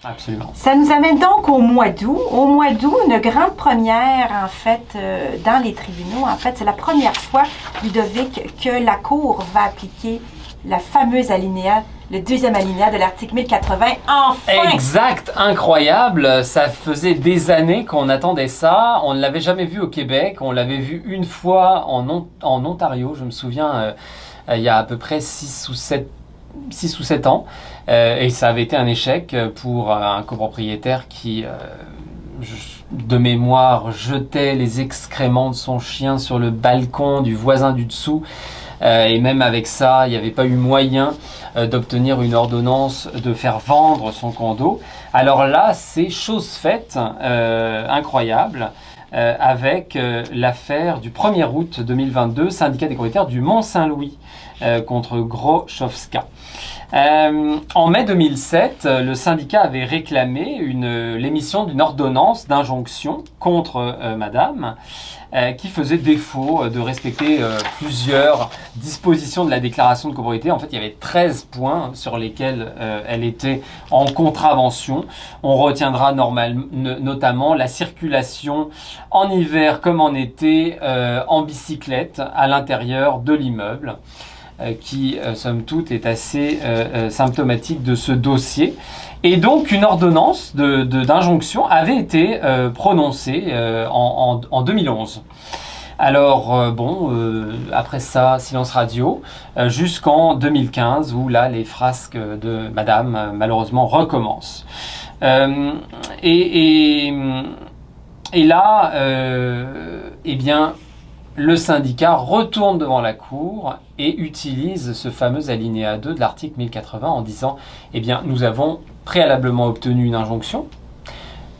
absolument. Ça nous amène donc au mois d'août. Au mois d'août, une grande première, en fait, dans les tribunaux. En fait, c'est la première fois, Ludovic, que la Cour va appliquer la fameuse alinéa, le deuxième alinéa de l'article 1080. Enfin! Exact, incroyable. Ça faisait des années qu'on attendait ça. On ne l'avait jamais vu au Québec. On l'avait vu une fois en Ontario, je me souviens, il y a à peu près 6 ou 7 ans. Et ça avait été un échec pour un copropriétaire qui, de mémoire, jetait les excréments de son chien sur le balcon du voisin du dessous. Et même avec ça, il n'y avait pas eu moyen d'obtenir une ordonnance de faire vendre son condo. Alors là, c'est chose faite, incroyable, avec l'affaire du 1er août 2022, syndicat des copropriétaires du Mont-Saint-Louis contre Grochowska. En mai 2007, le syndicat avait réclamé l'émission d'une ordonnance d'injonction contre madame qui faisait défaut de respecter plusieurs dispositions de la déclaration de copropriété. En fait, il y avait 13 points sur lesquels elle était en contravention. On retiendra notamment la circulation en hiver comme en été en bicyclette à l'intérieur de l'immeuble. Qui, somme toute, est assez symptomatique de ce dossier. Et donc, une ordonnance d'injonction avait été prononcée en 2011. Alors, après ça, silence radio, jusqu'en 2015, où là, les frasques de madame, malheureusement, recommencent. Et là, eh bien, le syndicat retourne devant la Cour et utilise ce fameux alinéa 2 de l'article 1080 en disant « Eh bien, nous avons préalablement obtenu une injonction.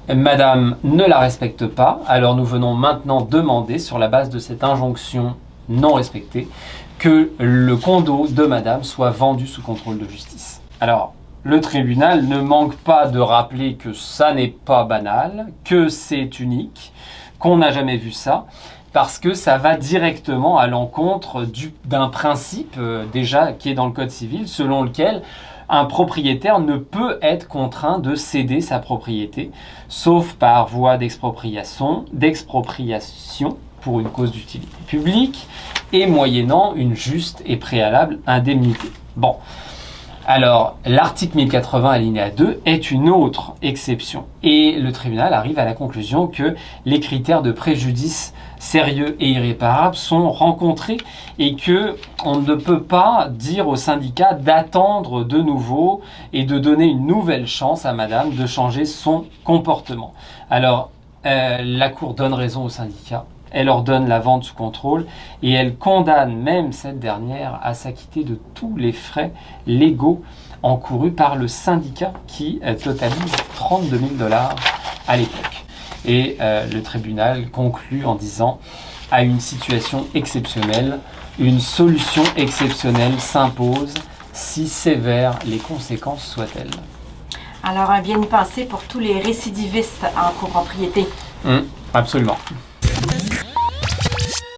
Madame ne la respecte pas, alors nous venons maintenant demander, sur la base de cette injonction non respectée, que le condo de madame soit vendu sous contrôle de justice. » Alors, le tribunal ne manque pas de rappeler que ça n'est pas banal, que c'est unique, qu'on n'a jamais vu ça, parce que ça va directement à l'encontre d'un principe déjà qui est dans le Code civil, selon lequel un propriétaire ne peut être contraint de céder sa propriété, sauf par voie d'expropriation pour une cause d'utilité publique et moyennant une juste et préalable indemnité. Bon. Alors, l'article 1080 alinéa 2 est une autre exception. Et le tribunal arrive à la conclusion que les critères de préjudice sérieux et irréparable sont rencontrés et que on ne peut pas dire au syndicat d'attendre de nouveau et de donner une nouvelle chance à madame de changer son comportement. Alors, la Cour donne raison au syndicat. Elle ordonne la vente sous contrôle et elle condamne même cette dernière à s'acquitter de tous les frais légaux encourus par le syndicat qui totalise 32 000 $ à l'époque. Et le tribunal conclut en disant « À une situation exceptionnelle, une solution exceptionnelle s'impose, si sévères les conséquences soient-elles. » Alors, un bien y penser pour tous les récidivistes en copropriété. Absolument.